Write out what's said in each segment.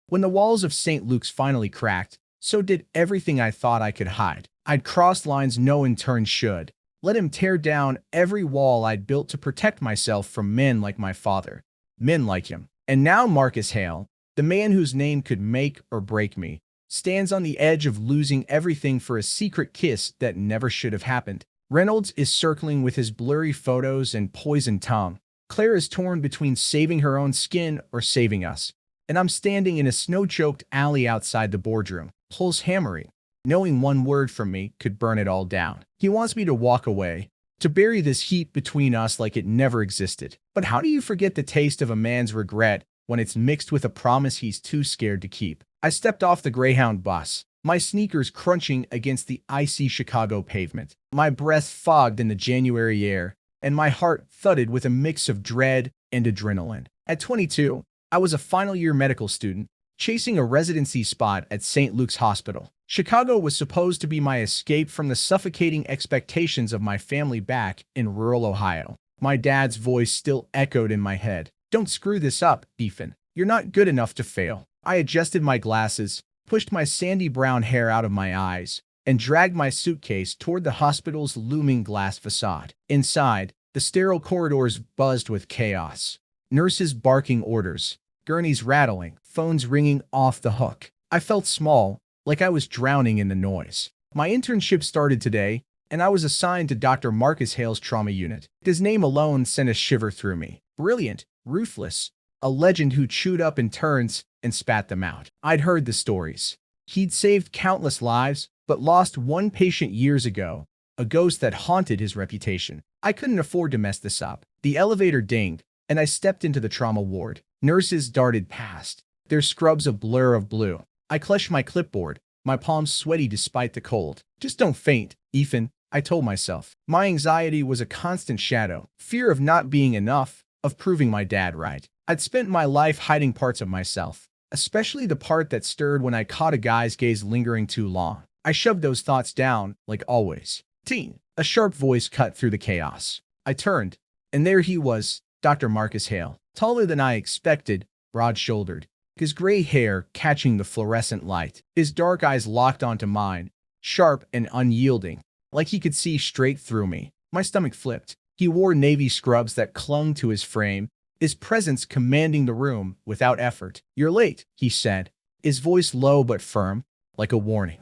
When the walls of St. Luke's finally cracked, so did everything I thought I could hide. I'd crossed lines no intern should. Let him tear down every wall I'd built to protect myself from men like my father. Men like him. And now Marcus Hale, the man whose name could make or break me, stands on the edge of losing everything for a secret kiss that never should have happened. Reynolds is circling with his blurry photos and poisoned tongue. Claire is torn between saving her own skin or saving us. And I'm standing in a snow-choked alley outside the boardroom, pulse hammering, knowing one word from me could burn it all down. He wants me to walk away, to bury this heat between us like it never existed. But how do you forget the taste of a man's regret when it's mixed with a promise he's too scared to keep? I stepped off the Greyhound bus, my sneakers crunching against the icy Chicago pavement, my breath fogged in the January air, and my heart thudded with a mix of dread and adrenaline. At 22, I was a final-year medical student, chasing a residency spot at St. Luke's Hospital. Chicago was supposed to be my escape from the suffocating expectations of my family back in rural Ohio. My dad's voice still echoed in my head. "Don't screw this up, Ethan. You're not good enough to fail." I adjusted my glasses, pushed my sandy brown hair out of my eyes, and dragged my suitcase toward the hospital's looming glass facade. Inside, the sterile corridors buzzed with chaos. Nurses barking orders, gurneys rattling, phones ringing off the hook. I felt small, like I was drowning in the noise. My internship started today, and I was assigned to Dr. Marcus Hale's trauma unit. His name alone sent a shiver through me. Brilliant, ruthless, a legend who chewed up interns and spat them out. I'd heard the stories. He'd saved countless lives, but lost one patient years ago, a ghost that haunted his reputation. I couldn't afford to mess this up. The elevator dinged, and I stepped into the trauma ward. Nurses darted past, their scrubs a blur of blue. I clutched my clipboard, my palms sweaty despite the cold. "Just don't faint, Ethan," I told myself. My anxiety was a constant shadow, fear of not being enough, of proving my dad right. I'd spent my life hiding parts of myself, especially the part that stirred when I caught a guy's gaze lingering too long. I shoved those thoughts down, like always. "Teen," a sharp voice cut through the chaos. I turned, and there he was, Dr. Marcus Hale, taller than I expected, broad-shouldered, his gray hair catching the fluorescent light, his dark eyes locked onto mine, sharp and unyielding, like he could see straight through me. My stomach flipped. He wore navy scrubs that clung to his frame, his presence commanding the room without effort. "You're late," he said, his voice low but firm, like a warning.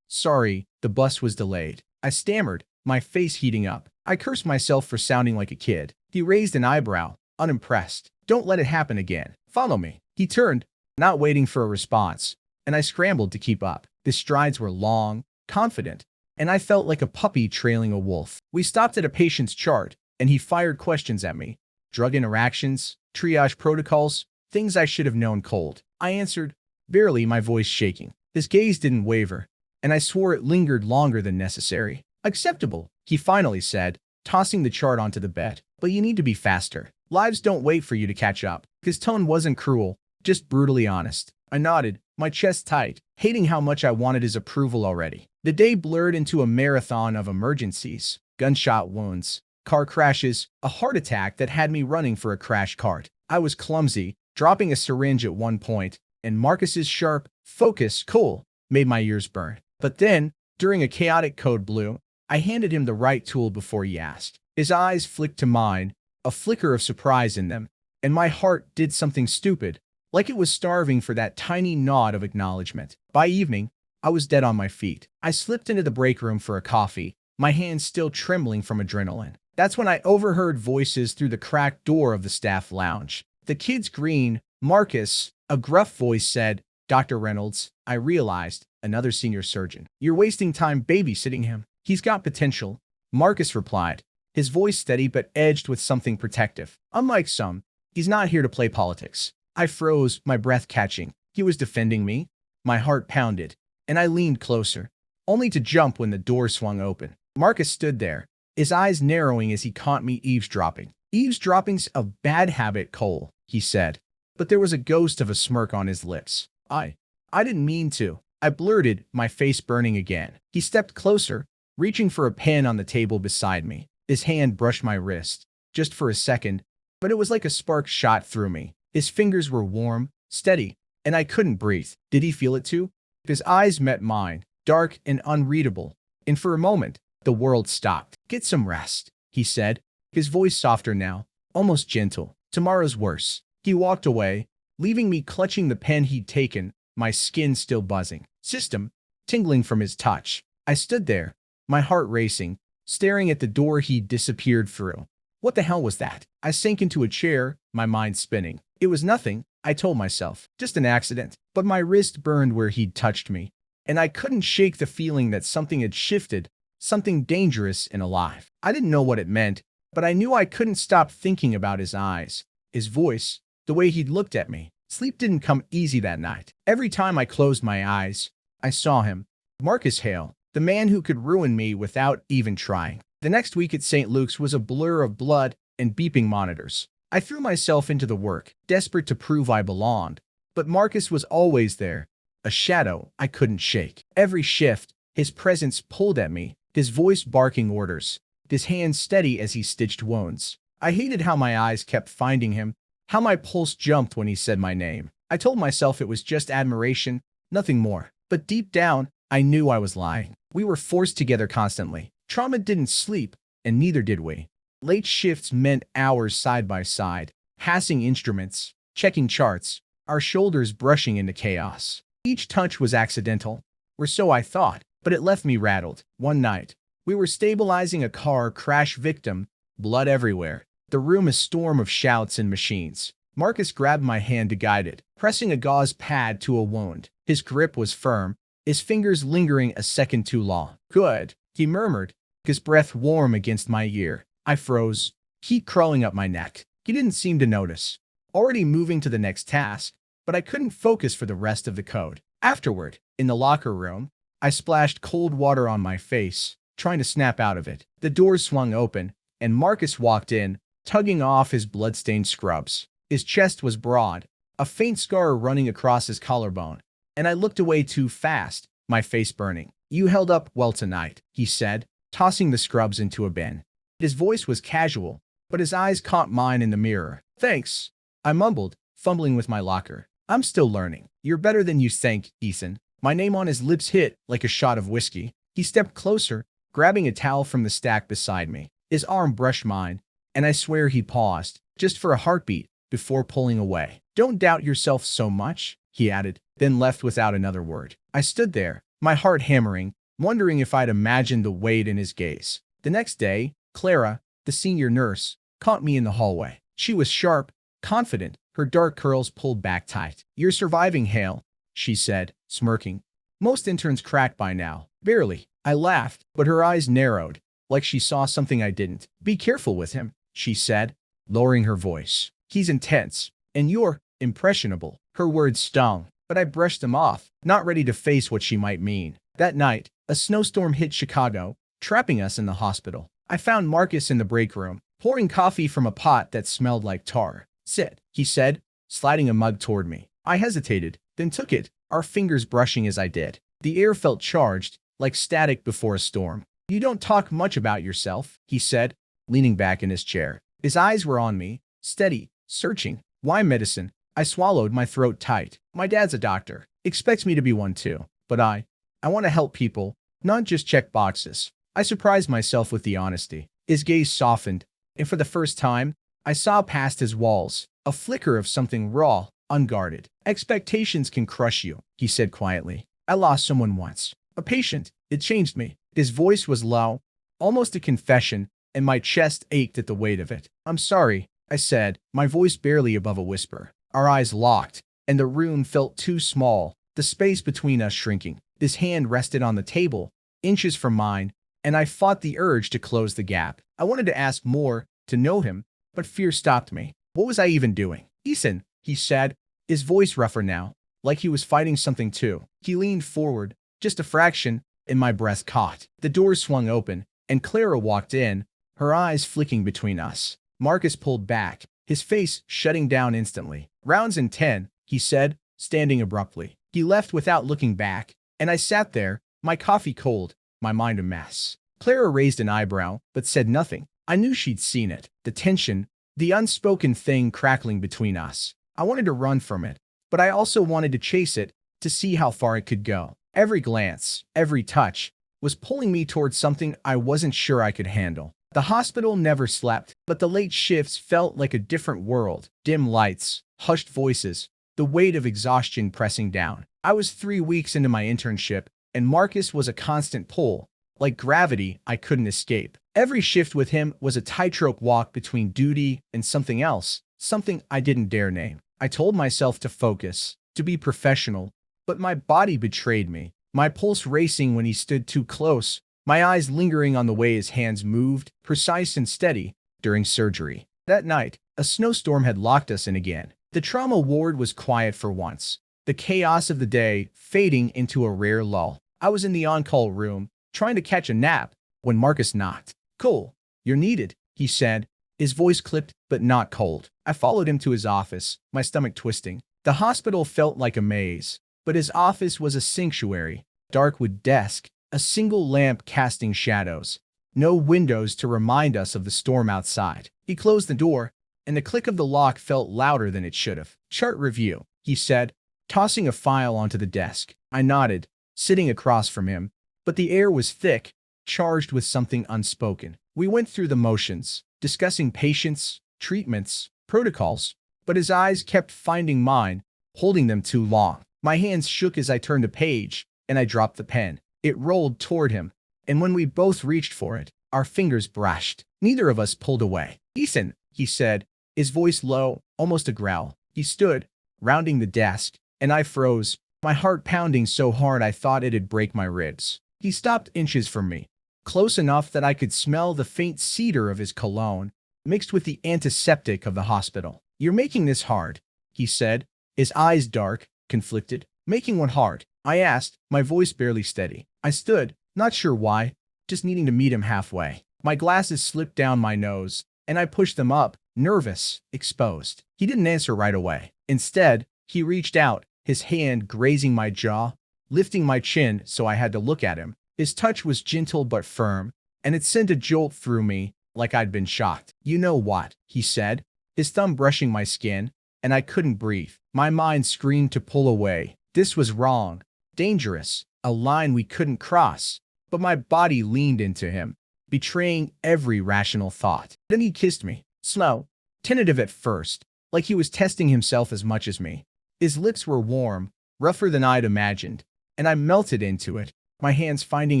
Sorry, the bus was delayed." I stammered, my face heating up. I cursed myself for sounding like a kid. He raised an eyebrow, unimpressed. "Don't let it happen again. Follow me." He turned, not waiting for a response, and I scrambled to keep up. His strides were long, confident, and I felt like a puppy trailing a wolf. We stopped at a patient's chart, and he fired questions at me. Drug interactions, triage protocols, things I should have known cold. I answered, barely, my voice shaking. His gaze didn't waver, and I swore it lingered longer than necessary. "Acceptable," he finally said, tossing the chart onto the bed. "But you need to be faster. Lives don't wait for you to catch up." His tone wasn't cruel, just brutally honest. I nodded, my chest tight, hating how much I wanted his approval already. The day blurred into a marathon of emergencies, gunshot wounds, car crashes, a heart attack that had me running for a crash cart. I was clumsy, dropping a syringe at one point, and Marcus's sharp, focused cool made my ears burn. But then, during a chaotic code blue, I handed him the right tool before he asked. His eyes flicked to mine, a flicker of surprise in them, and my heart did something stupid, like it was starving for that tiny nod of acknowledgement. By evening, I was dead on my feet. I slipped into the break room for a coffee, my hands still trembling from adrenaline. That's when I overheard voices through the cracked door of the staff lounge. The kid's green, Marcus, a gruff voice said, "Dr. Reynolds," I realized, another senior surgeon. "You're wasting time babysitting him. He's got potential," Marcus replied, his voice steady but edged with something protective. "Unlike some, he's not here to play politics." I froze, my breath catching. He was defending me. My heart pounded, and I leaned closer, only to jump when the door swung open. Marcus stood there, his eyes narrowing as he caught me eavesdropping. "Eavesdropping's a bad habit, Cole," he said, but there was a ghost of a smirk on his lips. I didn't mean to," I blurted, my face burning again. He stepped closer, reaching for a pen on the table beside me. His hand brushed my wrist, just for a second, but it was like a spark shot through me. His fingers were warm, steady, and I couldn't breathe. Did he feel it too? His eyes met mine, dark and unreadable, and for a moment, the world stopped. "Get some rest," he said, his voice softer now, almost gentle. "Tomorrow's worse." He walked away, leaving me clutching the pen he'd taken, my skin still buzzing, system tingling from his touch. I stood there, my heart racing, staring at the door he'd disappeared through. What the hell was that? I sank into a chair, my mind spinning. It was nothing, I told myself, just an accident. But my wrist burned where he'd touched me, and I couldn't shake the feeling that something had shifted, something dangerous and alive. I didn't know what it meant, but I knew I couldn't stop thinking about his eyes, his voice, the way he'd looked at me. Sleep didn't come easy that night. Every time I closed my eyes, I saw him, Marcus Hale, the man who could ruin me without even trying. The next week at St. Luke's was a blur of blood and beeping monitors. I threw myself into the work, desperate to prove I belonged. But Marcus was always there, a shadow I couldn't shake. Every shift, his presence pulled at me, his voice barking orders, his hands steady as he stitched wounds. I hated how my eyes kept finding him, how my pulse jumped when he said my name. I told myself it was just admiration, nothing more. But deep down, I knew I was lying. We were forced together constantly. Trauma didn't sleep, and neither did we. Late shifts meant hours side by side, passing instruments, checking charts, our shoulders brushing into chaos. Each touch was accidental, or so I thought, but it left me rattled. One night, we were stabilizing a car crash victim, blood everywhere, the room a storm of shouts and machines. Marcus grabbed my hand to guide it, pressing a gauze pad to a wound. His grip was firm, his fingers lingering a second too long. "Good," he murmured, his breath warm against my ear. I froze, heat crawling up my neck. He didn't seem to notice, already moving to the next task, but I couldn't focus for the rest of the code. Afterward, in the locker room, I splashed cold water on my face, trying to snap out of it. The doors swung open, and Marcus walked in, tugging off his blood-stained scrubs. His chest was broad, a faint scar running across his collarbone, and I looked away too fast, my face burning. "You held up well tonight," he said, tossing the scrubs into a bin. His voice was casual, but his eyes caught mine in the mirror. "Thanks," I mumbled, fumbling with my locker. "I'm still learning." "You're better than you think, Ethan." My name on his lips hit like a shot of whiskey. He stepped closer, grabbing a towel from the stack beside me. His arm brushed mine, and I swear he paused, just for a heartbeat, before pulling away. "Don't doubt yourself so much," he added, then left without another word. I stood there, my heart hammering, wondering if I'd imagined the weight in his gaze. The next day, Clara, the senior nurse, caught me in the hallway. She was sharp, confident, her dark curls pulled back tight. "You're surviving, Hale," she said, smirking. "Most interns crack by now." "Barely." I laughed, but her eyes narrowed, like she saw something I didn't. "Be careful with him," she said, lowering her voice. "He's intense, and you're impressionable." Her words stung, but I brushed them off, not ready to face what she might mean. That night, a snowstorm hit Chicago, trapping us in the hospital. I found Marcus in the break room, pouring coffee from a pot that smelled like tar. "Sit," he said, sliding a mug toward me. I hesitated, then took it, our fingers brushing as I did. The air felt charged, like static before a storm. "You don't talk much about yourself," he said, leaning back in his chair. His eyes were on me, steady, searching. "Why medicine?" I swallowed, my throat tight. "My dad's a doctor. Expects me to be one too. But I want to help people, not just check boxes." I surprised myself with the honesty. His gaze softened, and for the first time, I saw past his walls, a flicker of something raw, unguarded. "Expectations can crush you," he said quietly. "I lost someone once. A patient. It changed me." His voice was low, almost a confession, and my chest ached at the weight of it. "I'm sorry," I said, my voice barely above a whisper. Our eyes locked, and the room felt too small, the space between us shrinking. His hand rested on the table, inches from mine, and I fought the urge to close the gap. I wanted to ask more, to know him, but fear stopped me. What was I even doing? "Ethan," he said, his voice rougher now, like he was fighting something too. He leaned forward, just a fraction, and my breath caught. The door swung open, and Clara walked in, her eyes flicking between us. Marcus pulled back, his face shutting down instantly. "Rounds in 10, he said, standing abruptly. He left without looking back, and I sat there, my coffee cold, my mind a mess. Clara raised an eyebrow, but said nothing. I knew she'd seen it, the tension, the unspoken thing crackling between us. I wanted to run from it, but I also wanted to chase it to see how far it could go. Every glance, every touch, was pulling me towards something I wasn't sure I could handle. The hospital never slept, but the late shifts felt like a different world. Dim lights, hushed voices, the weight of exhaustion pressing down. I was 3 weeks into my internship, and Marcus was a constant pull. Like gravity, I couldn't escape. Every shift with him was a tightrope walk between duty and something else, something I didn't dare name. I told myself to focus, to be professional, but my body betrayed me. My pulse racing when he stood too close, my eyes lingering on the way his hands moved, precise and steady, during surgery. That night, a snowstorm had locked us in again. The trauma ward was quiet for once, the chaos of the day fading into a rare lull. I was in the on-call room, trying to catch a nap, when Marcus knocked. "Cole, you're needed," he said, his voice clipped but not cold. I followed him to his office, my stomach twisting. The hospital felt like a maze, but his office was a sanctuary, dark wood desk, a single lamp casting shadows, no windows to remind us of the storm outside. He closed the door, and the click of the lock felt louder than it should have. "Chart review," he said, tossing a file onto the desk. I nodded, sitting across from him, but the air was thick, charged with something unspoken. We went through the motions, discussing patients, treatments, protocols, but his eyes kept finding mine, holding them too long. My hands shook as I turned a page, and I dropped the pen. It rolled toward him, and when we both reached for it, our fingers brushed. Neither of us pulled away. "Ethan," he said, his voice low, almost a growl. He stood, rounding the desk, and I froze, my heart pounding so hard I thought it'd break my ribs. He stopped inches from me, close enough that I could smell the faint cedar of his cologne, mixed with the antiseptic of the hospital. "You're making this hard," he said, his eyes dark, conflicted. "Making what hard?" I asked, my voice barely steady. I stood, not sure why, just needing to meet him halfway. My glasses slipped down my nose, and I pushed them up, nervous, exposed. He didn't answer right away. Instead, he reached out, his hand grazing my jaw, lifting my chin so I had to look at him. His touch was gentle but firm, and it sent a jolt through me, like I'd been shocked. "You know what?" he said, his thumb brushing my skin, and I couldn't breathe. My mind screamed to pull away. This was wrong, dangerous, a line we couldn't cross, but my body leaned into him, betraying every rational thought. Then he kissed me, slow, tentative at first, like he was testing himself as much as me. His lips were warm, rougher than I'd imagined, and I melted into it, my hands finding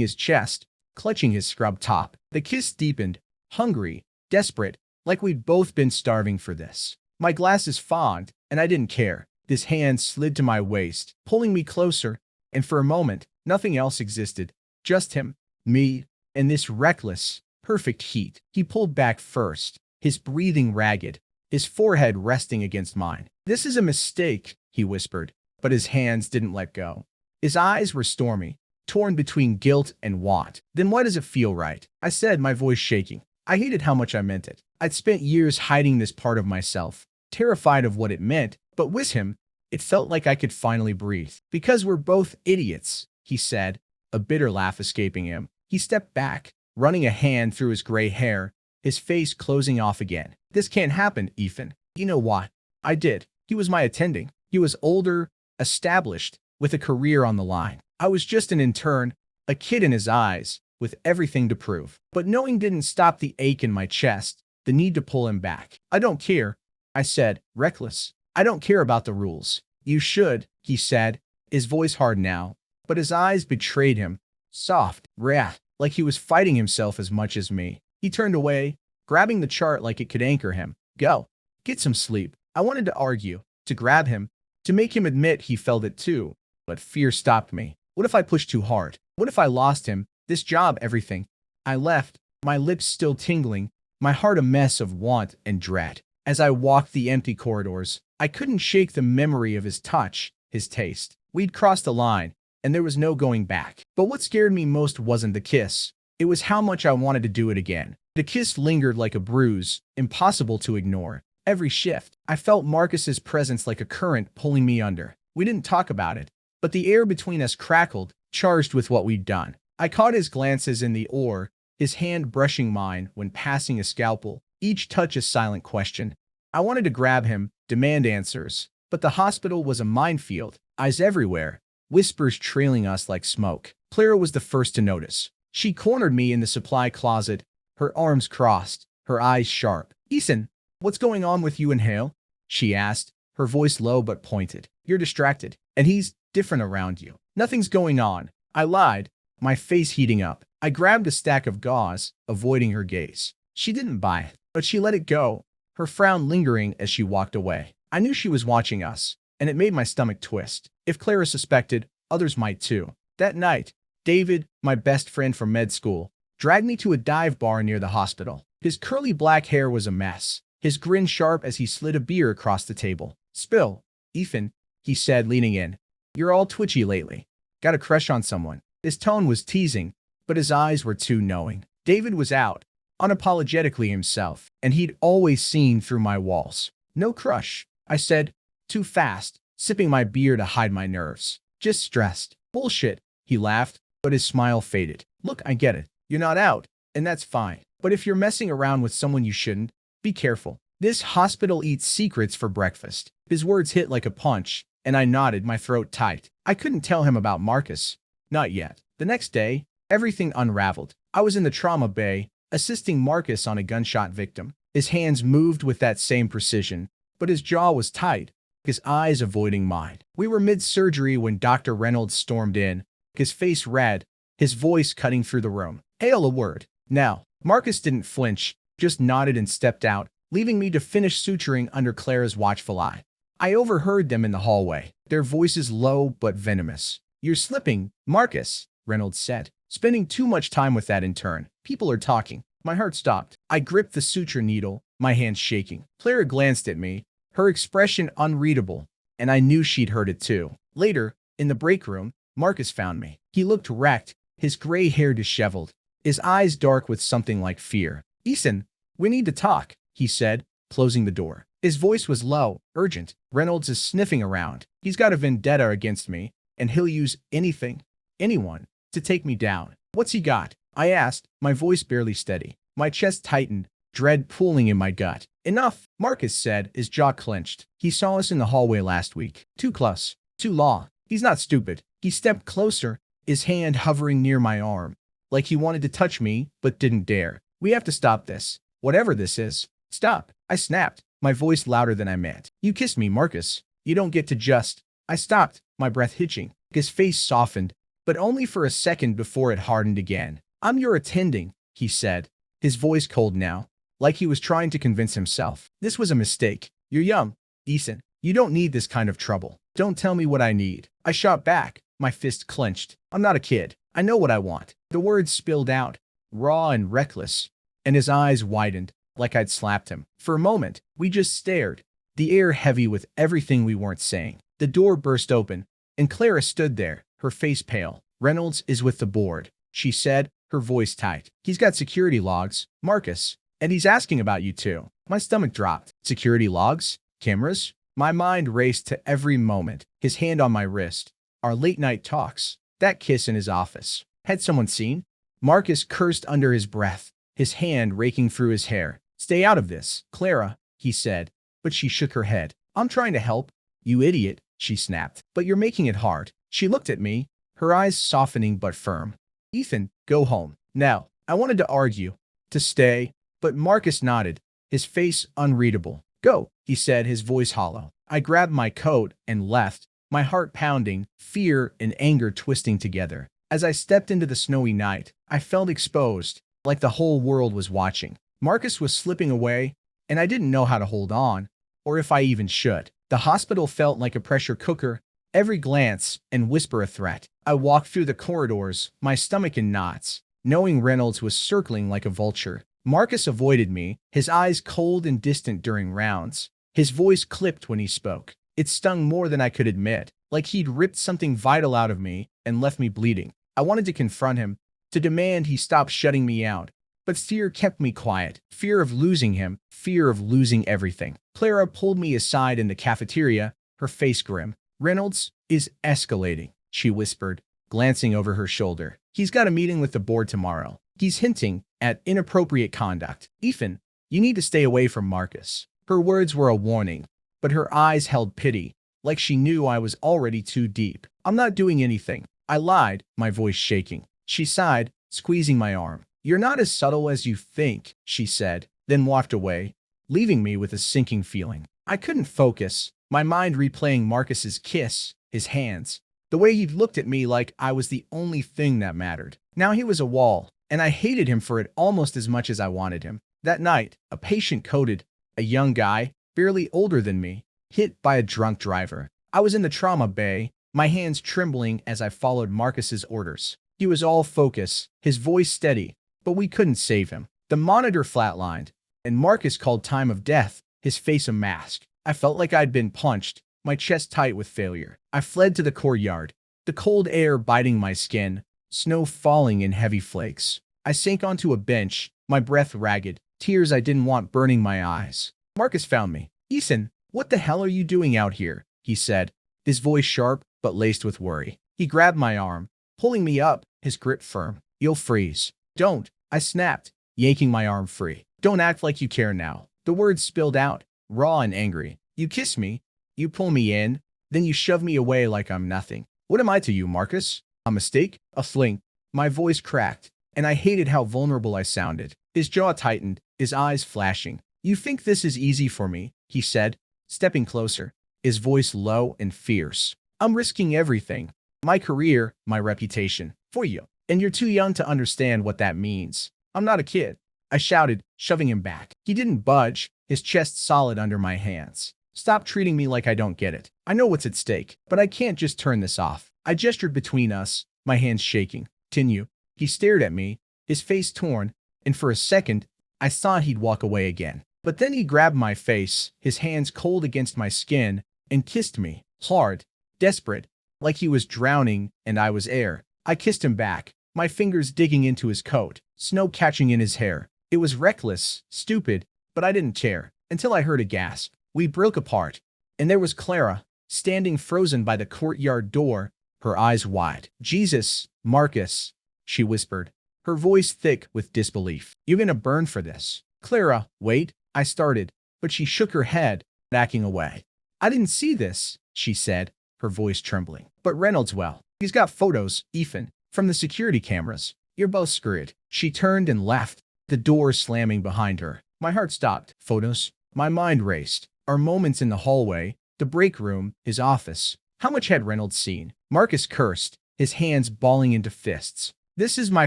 his chest, clutching his scrub top. The kiss deepened, hungry, desperate, like we'd both been starving for this. My glasses fogged, and I didn't care. His hand slid to my waist, pulling me closer, and for a moment, nothing else existed. Just him, me, and this reckless, perfect heat. He pulled back first, his breathing ragged, his forehead resting against mine. "This is a mistake," he whispered, but his hands didn't let go. His eyes were stormy, torn between guilt and want. "Then why does it feel right?" I said, my voice shaking. I hated how much I meant it. I'd spent years hiding this part of myself, terrified of what it meant, but with him, it felt like I could finally breathe. "Because we're both idiots," he said, a bitter laugh escaping him. He stepped back, running a hand through his gray hair, his face closing off again. "This can't happen, Ethan." "You know what?" I did. He was my attending. He was older, established, with a career on the line. I was just an intern, a kid in his eyes, with everything to prove. But knowing didn't stop the ache in my chest, the need to pull him back. "I don't care," I said, reckless. "I don't care about the rules." "You should," he said, his voice hard now, but his eyes betrayed him, soft, wrath, like he was fighting himself as much as me. He turned away, grabbing the chart like it could anchor him. "Go. Get some sleep." I wanted to argue, to grab him, to make him admit he felt it too, but fear stopped me. What if I pushed too hard? What if I lost him, this job, everything? I left, my lips still tingling, my heart a mess of want and dread. As I walked the empty corridors, I couldn't shake the memory of his touch, his taste. We'd crossed the line, and there was no going back. But what scared me most wasn't the kiss. It was how much I wanted to do it again. The kiss lingered like a bruise, impossible to ignore. Every shift, I felt Marcus's presence like a current pulling me under. We didn't talk about it, but the air between us crackled, charged with what we'd done. I caught his glances in the oar, his hand brushing mine when passing a scalpel, each touch a silent question. I wanted to grab him, demand answers, But the hospital was a minefield, eyes everywhere, whispers trailing us like smoke. Clara was the first to notice. She cornered me in the supply closet, her arms crossed, her eyes sharp. "Ethan, what's going on with you and Hale?" she asked, her voice low but pointed. "You're distracted, and he's different around you." "Nothing's going on," I lied, my face heating up. I grabbed a stack of gauze, avoiding her gaze. She didn't buy it, but she let it go, her frown lingering as she walked away. I knew she was watching us, and it made my stomach twist. If Clara suspected, others might too. That night, David, my best friend from med school, dragged me to a dive bar near the hospital. His curly black hair was a mess, his grin sharp as he slid a beer across the table. "Spill, Ethan," he said, leaning in. "You're all twitchy lately. Got a crush on someone?" His tone was teasing, but his eyes were too knowing. David was out, unapologetically himself, and he'd always seen through my walls. "No crush," I said, too fast, sipping my beer to hide my nerves. "Just stressed." "Bullshit," he laughed, but his smile faded. "Look, I get it. You're not out, and that's fine. But if you're messing around with someone you shouldn't, be careful. This hospital eats secrets for breakfast." His words hit like a punch, and I nodded, my throat tight. I couldn't tell him about Marcus. Not yet. The next day, everything unraveled. I was in the trauma bay, assisting Marcus on a gunshot victim. His hands moved with that same precision, but his jaw was tight, his eyes avoiding mine. We were mid-surgery when Dr. Reynolds stormed in, his face red, his voice cutting through the room. "Hail, a word." Now, Marcus didn't flinch, just nodded and stepped out, leaving me to finish suturing under Clara's watchful eye. I overheard them in the hallway, their voices low but venomous. "You're slipping, Marcus," Reynolds said. "Spending too much time with that intern. People are talking." My heart stopped. I gripped the suture needle, my hands shaking. Clara glanced at me, her expression unreadable, and I knew she'd heard it too. Later, in the break room, Marcus found me. He looked wrecked, his gray hair disheveled, his eyes dark with something like fear. "Ethan, we need to talk," he said, closing the door. His voice was low, urgent. "Reynolds is sniffing around. He's got a vendetta against me, and he'll use anything, anyone, to take me down." "What's he got?" I asked, my voice barely steady. My chest tightened, dread pooling in my gut. "Enough," Marcus said, his jaw clenched. "He saw us in the hallway last week. Too close. Too law. He's not stupid." He stepped closer, his hand hovering near my arm, like he wanted to touch me, but didn't dare. "We have to stop this. Whatever this is." "Stop," I snapped, my voice louder than I meant. "You kissed me, Marcus. You don't get to just—" I stopped, my breath hitching. His face softened, but only for a second before it hardened again. "I'm your attending," he said, his voice cold now, like he was trying to convince himself. "This was a mistake. You're young, Ethan. You don't need this kind of trouble. Don't tell me what I need." I shot back, my fist clenched. "I'm not a kid. I know what I want." The words spilled out, raw and reckless, and his eyes widened, like I'd slapped him. For a moment, we just stared, the air heavy with everything we weren't saying. The door burst open, and Clara stood there, her face pale. "Reynolds is with the board," she said, her voice tight. "He's got security logs, Marcus, and he's asking about you too." My stomach dropped. Security logs? Cameras? My mind raced to every moment. His hand on my wrist. Our late-night talks. That kiss in his office. Had someone seen? Marcus cursed under his breath, his hand raking through his hair. "Stay out of this, Clara," he said, but she shook her head. "I'm trying to help." "You idiot," she snapped. "But you're making it hard." She looked at me, her eyes softening but firm. "Ethan, go home. Now." I wanted to argue, to stay, but Marcus nodded, his face unreadable. "Go," he said, his voice hollow. I grabbed my coat and left, my heart pounding, fear and anger twisting together. As I stepped into the snowy night, I felt exposed, like the whole world was watching. Marcus was slipping away, and I didn't know how to hold on, or if I even should. The hospital felt like a pressure cooker, every glance and whisper a threat. I walked through the corridors, my stomach in knots, knowing Reynolds was circling like a vulture. Marcus avoided me, his eyes cold and distant during rounds. His voice clipped when he spoke. It stung more than I could admit, like he'd ripped something vital out of me and left me bleeding. I wanted to confront him, to demand he stop shutting me out. But fear kept me quiet. Fear of losing him, fear of losing everything. Clara pulled me aside in the cafeteria, her face grim. "Reynolds is escalating," she whispered, glancing over her shoulder. "He's got a meeting with the board tomorrow. He's hinting at inappropriate conduct. Ethan, you need to stay away from Marcus." Her words were a warning, but her eyes held pity, like she knew I was already too deep. I'm not doing anything, I lied, my voice shaking. She sighed, squeezing my arm. You're not as subtle as you think, she said, then walked away, leaving me with a sinking feeling. I couldn't focus, my mind replaying Marcus's kiss, his hands, the way he'd looked at me like I was the only thing that mattered. Now he was a wall, and I hated him for it almost as much as I wanted him. That night, a patient coded, a young guy, barely older than me, hit by a drunk driver. I was in the trauma bay, my hands trembling as I followed Marcus's orders. He was all focus, his voice steady, but we couldn't save him. The monitor flatlined, and Marcus called time of death, his face a mask. I felt like I'd been punched, my chest tight with failure. I fled to the courtyard, the cold air biting my skin, snow falling in heavy flakes. I sank onto a bench, my breath ragged, tears I didn't want burning my eyes. Marcus found me. Ethan, what the hell are you doing out here? He said, his voice sharp but laced with worry. He grabbed my arm, pulling me up, his grip firm. You'll freeze. Don't, I snapped, yanking my arm free. Don't act like you care now. The words spilled out, raw and angry. You kiss me, you pull me in, then you shove me away like I'm nothing. What am I to you, Marcus? A mistake? A fling? My voice cracked, and I hated how vulnerable I sounded. His jaw tightened, his eyes flashing. You think this is easy for me, he said, stepping closer, his voice low and fierce. I'm risking everything. My career, my reputation, for you. And you're too young to understand what that means. I'm not a kid, I shouted, shoving him back. He didn't budge, his chest solid under my hands. Stop treating me like I don't get it. I know what's at stake, but I can't just turn this off. I gestured between us, my hands shaking. Continue. He stared at me, his face torn, and for a second, I thought he'd walk away again. But then he grabbed my face, his hands cold against my skin, and kissed me, hard, desperate, like he was drowning and I was air. I kissed him back, my fingers digging into his coat, snow catching in his hair. It was reckless, stupid, but I didn't care, until I heard a gasp. We broke apart, and there was Clara, standing frozen by the courtyard door, her eyes wide. Jesus, Marcus, she whispered, her voice thick with disbelief. You're gonna burn for this. Clara, wait, I started, but she shook her head, backing away. I didn't see this, she said, her voice trembling. But Reynolds, well, he's got photos, Ethan, from the security cameras. You're both screwed. She turned and left, the door slamming behind her. My heart stopped. Photos? My mind raced. Our moments in the hallway, the break room, his office. How much had Reynolds seen? Marcus cursed, his hands balling into fists. This is my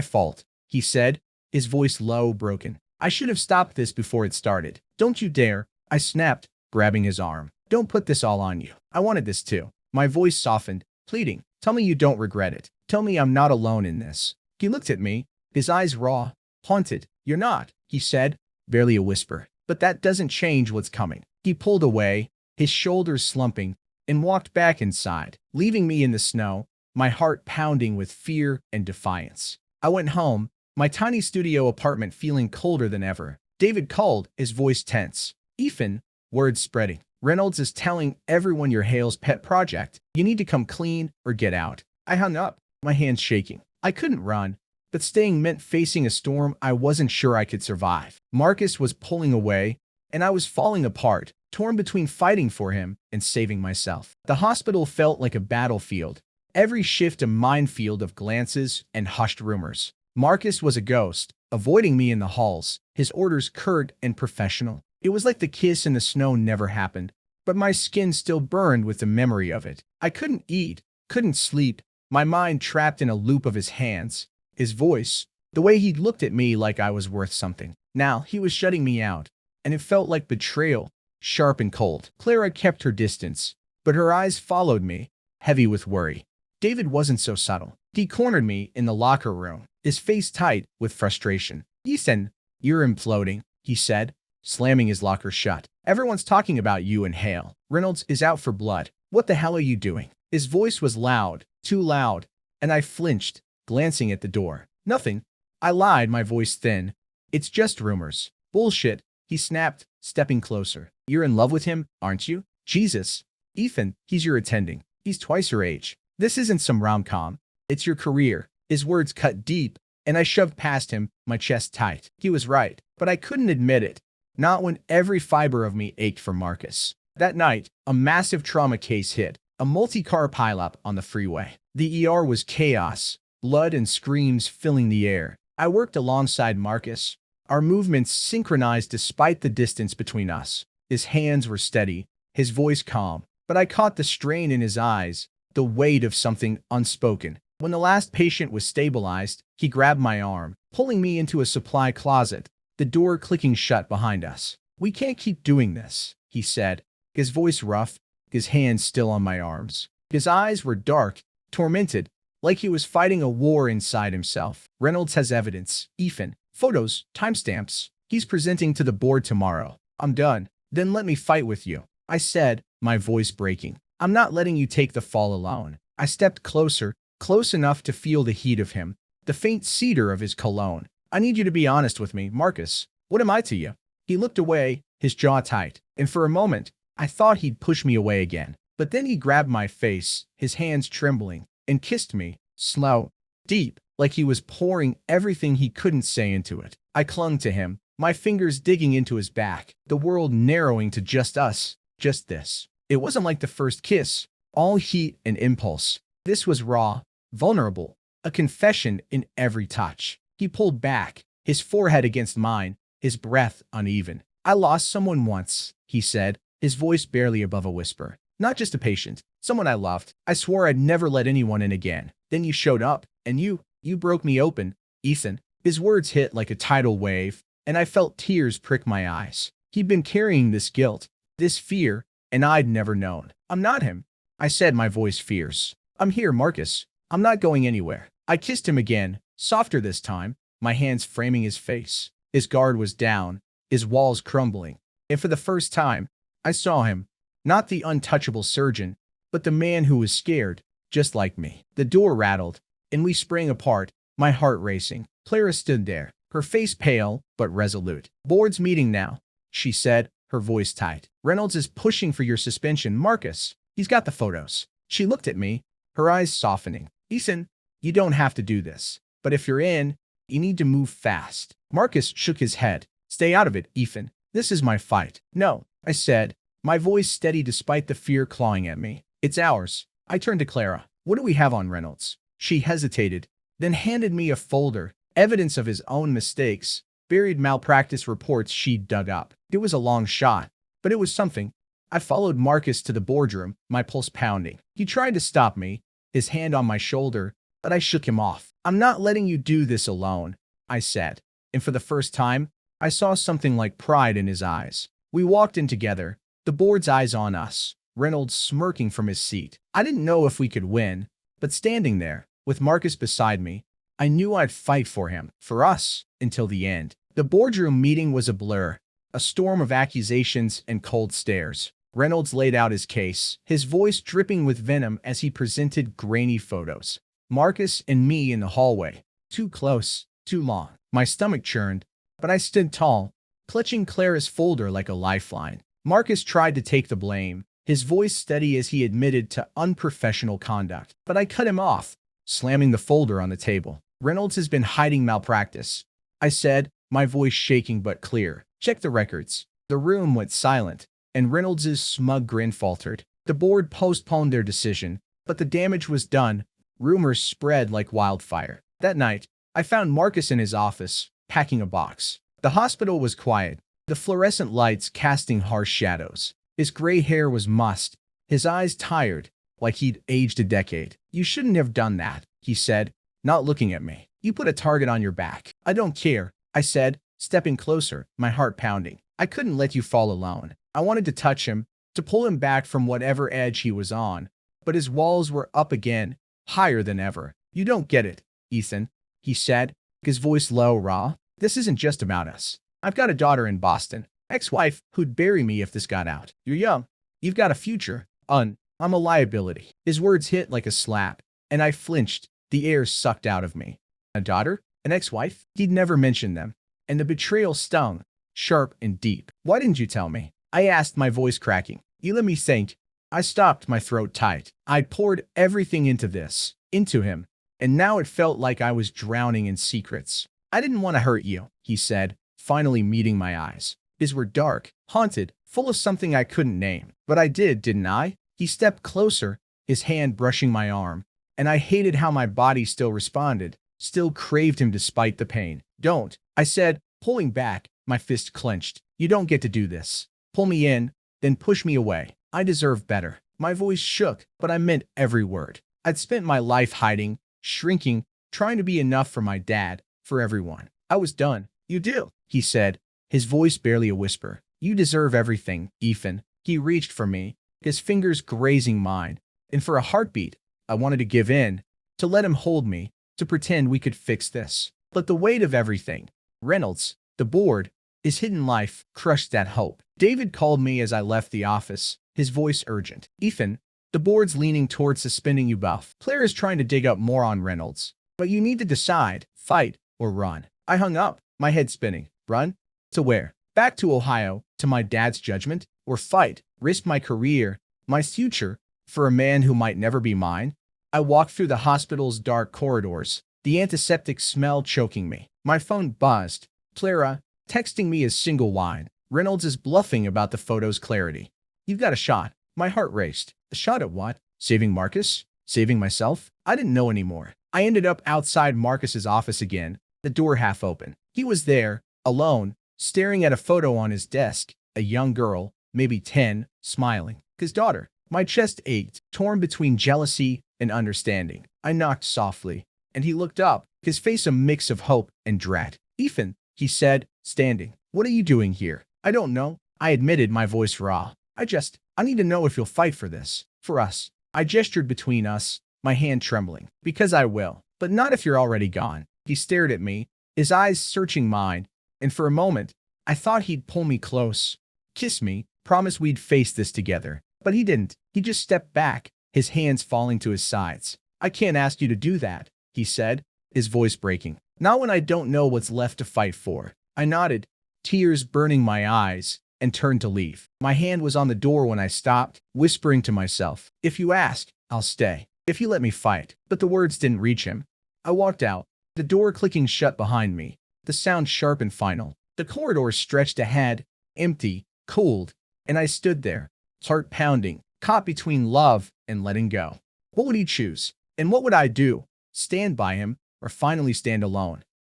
fault, he said, his voice low, broken. I should have stopped this before it started. Don't you dare, I snapped, grabbing his arm. Don't put this all on you. I wanted this too. My voice softened, pleading. Tell me you don't regret it. Tell me I'm not alone in this. He looked at me, his eyes raw, haunted. You're not, he said, barely a whisper. But that doesn't change what's coming. He pulled away, his shoulders slumping, and walked back inside, leaving me in the snow, my heart pounding with fear and defiance. I went home, my tiny studio apartment feeling colder than ever. David called, his voice tense. Ethan, words spreading. Reynolds is telling everyone you're Hale's pet project. You need to come clean or get out. I hung up, my hands shaking. I couldn't run, but staying meant facing a storm I wasn't sure I could survive. Marcus was pulling away, and I was falling apart, torn between fighting for him and saving myself. The hospital felt like a battlefield, every shift a minefield of glances and hushed rumors. Marcus was a ghost, avoiding me in the halls, his orders curt and professional. It was like the kiss in the snow never happened, but my skin still burned with the memory of it. I couldn't eat, couldn't sleep, my mind trapped in a loop of his hands, his voice, the way he looked at me like I was worth something. Now he was shutting me out, and it felt like betrayal, sharp and cold. Clara kept her distance, but her eyes followed me, heavy with worry. David wasn't so subtle. He cornered me in the locker room, his face tight with frustration. Ethan, you're imploding, he said, slamming his locker shut. Everyone's talking about you and Hale. Reynolds is out for blood. What the hell are you doing? His voice was loud, too loud, and I flinched, glancing at the door. Nothing. I lied, my voice thin. It's just rumors. Bullshit, he snapped, stepping closer. You're in love with him, aren't you? Jesus. Ethan, he's your attending. He's twice your age. This isn't some rom-com. It's your career. His words cut deep, and I shoved past him, my chest tight. He was right, but I couldn't admit it. Not when every fiber of me ached for Marcus. That night, a massive trauma case hit, a multi-car pileup on the freeway. The ER was chaos, blood and screams filling the air. I worked alongside Marcus, our movements synchronized despite the distance between us. His hands were steady, his voice calm, but I caught the strain in his eyes, the weight of something unspoken. When the last patient was stabilized, he grabbed my arm, pulling me into a supply closet, the door clicking shut behind us. "We can't keep doing this," he said, his voice rough, his hands still on my arms. His eyes were dark, tormented, like he was fighting a war inside himself. "Reynolds has evidence, Ethan, photos, timestamps. He's presenting to the board tomorrow. I'm done. Then let me fight with you," I said, my voice breaking. "I'm not letting you take the fall alone." I stepped closer, close enough to feel the heat of him, the faint cedar of his cologne. "I need you to be honest with me, Marcus. What am I to you?" He looked away, his jaw tight, and for a moment, I thought he'd push me away again. But then he grabbed my face, his hands trembling, and kissed me, slow, deep, like he was pouring everything he couldn't say into it. I clung to him, my fingers digging into his back, the world narrowing to just us, just this. It wasn't like the first kiss, all heat and impulse. This was raw, vulnerable, a confession in every touch. He pulled back, his forehead against mine, his breath uneven. "I lost someone once," he said, his voice barely above a whisper. "Not just a patient, someone I loved. I swore I'd never let anyone in again. Then you showed up, and you broke me open, Ethan." His words hit like a tidal wave, and I felt tears prick my eyes. He'd been carrying this guilt, this fear, and I'd never known. "I'm not him," I said, my voice fierce. "I'm here, Marcus. I'm not going anywhere." I kissed him again, softer this time, my hands framing his face. His guard was down, his walls crumbling, and for the first time, I saw him, not the untouchable surgeon, but the man who was scared, just like me. The door rattled, and we sprang apart, my heart racing. Clara stood there, her face pale but resolute. "Board's meeting now," she said, her voice tight. "Reynolds is pushing for your suspension, Marcus. He's got the photos." She looked at me, her eyes softening. "Ethan, you don't have to do this, but if you're in, you need to move fast." Marcus shook his head. "Stay out of it, Ethan. This is my fight." "No," I said, my voice steady despite the fear clawing at me. "It's ours." I turned to Clara. "What do we have on Reynolds?" She hesitated, then handed me a folder, evidence of his own mistakes, buried malpractice reports she'd dug up. It was a long shot, but it was something. I followed Marcus to the boardroom, my pulse pounding. He tried to stop me, his hand on my shoulder, but I shook him off. "I'm not letting you do this alone," I said, and for the first time, I saw something like pride in his eyes. We walked in together, the board's eyes on us, Reynolds smirking from his seat. I didn't know if we could win, but standing there, with Marcus beside me, I knew I'd fight for him, for us, until the end. The boardroom meeting was a blur, a storm of accusations and cold stares. Reynolds laid out his case, his voice dripping with venom as he presented grainy photos. Marcus and me in the hallway, too close, too long. My stomach churned, but I stood tall, clutching Clara's folder like a lifeline. Marcus tried to take the blame, his voice steady as he admitted to unprofessional conduct. But I cut him off, slamming the folder on the table. "Reynolds has been hiding malpractice," I said, my voice shaking but clear. "Check the records." The room went silent, and Reynolds' smug grin faltered. The board postponed their decision, but the damage was done. Rumors spread like wildfire. That night, I found Marcus in his office, packing a box. The hospital was quiet, the fluorescent lights casting harsh shadows. His gray hair was mussed, his eyes tired, like he'd aged a decade. "You shouldn't have done that," he said, not looking at me. "You put a target on your back." "I don't care," I said, stepping closer, my heart pounding. "I couldn't let you fall alone." I wanted to touch him, to pull him back from whatever edge he was on, but his walls were up again, higher than ever. "You don't get it, Ethan," he said, his voice low, raw. "This isn't just about us. I've got a daughter in Boston, ex-wife who'd bury me if this got out. You're young. You've got a future. I'm a liability." His words hit like a slap, and I flinched, the air sucked out of me. A daughter? An ex-wife? He'd never mentioned them, and the betrayal stung, sharp and deep. "Why didn't you tell me?" I asked, my voice cracking. "You let me think." I stopped, my throat tight. I'd poured everything into this, into him, and now it felt like I was drowning in secrets. "I didn't want to hurt you," he said, finally meeting my eyes. His were dark, haunted, full of something I couldn't name. But I did, didn't I? He stepped closer, his hand brushing my arm, and I hated how my body still responded, still craved him despite the pain. Don't, I said, pulling back, my fist clenched. You don't get to do this. Pull me in, then push me away. I deserve better. My voice shook, but I meant every word. I'd spent my life hiding, shrinking, trying to be enough for my dad, for everyone. I was done. You do, he said, his voice barely a whisper. You deserve everything, Ethan. He reached for me, his fingers grazing mine, and for a heartbeat, I wanted to give in, to let him hold me, to pretend we could fix this. But the weight of everything, Reynolds, the board, his hidden life, crushed that hope. David called me as I left the office, his voice urgent. Ethan, the board's leaning towards suspending you both. Claire is trying to dig up more on Reynolds. But you need to decide, fight or run. I hung up, my head spinning. Run? To where? Back to Ohio, to my dad's judgment? Or fight, risk my career, my future, for a man who might never be mine? I walked through the hospital's dark corridors, the antiseptic smell choking me. My phone buzzed. Clara, texting me a single line. Reynolds is bluffing about the photo's clarity. You've got a shot. My heart raced. A shot at what? Saving Marcus? Saving myself? I didn't know anymore. I ended up outside Marcus's office again, the door half open. He was there, alone, staring at a photo on his desk, a young girl, maybe 10, smiling. His daughter. My chest ached, torn between jealousy and understanding. I knocked softly, and he looked up, his face a mix of hope and dread. Ethan, he said, standing. What are you doing here? I don't know. I admitted, my voice raw. I need to know if you'll fight for this. For us. I gestured between us, my hand trembling. Because I will. But not if you're already gone. He stared at me, his eyes searching mine, and for a moment, I thought he'd pull me close, kiss me, promise we'd face this together. But he didn't. He just stepped back, his hands falling to his sides. I can't ask you to do that, he said, his voice breaking. Not when I don't know what's left to fight for. I nodded, tears burning my eyes, and turned to leave. My hand was on the door when I stopped, whispering to myself, if you ask, I'll stay. If you let me fight. But the words didn't reach him. I walked out, the door clicking shut behind me, the sound sharp and final. The corridor stretched ahead, empty, cold, and I stood there, heart pounding, caught between love and letting go. What would he choose? And what would I do? Stand by him, or finally stand alone?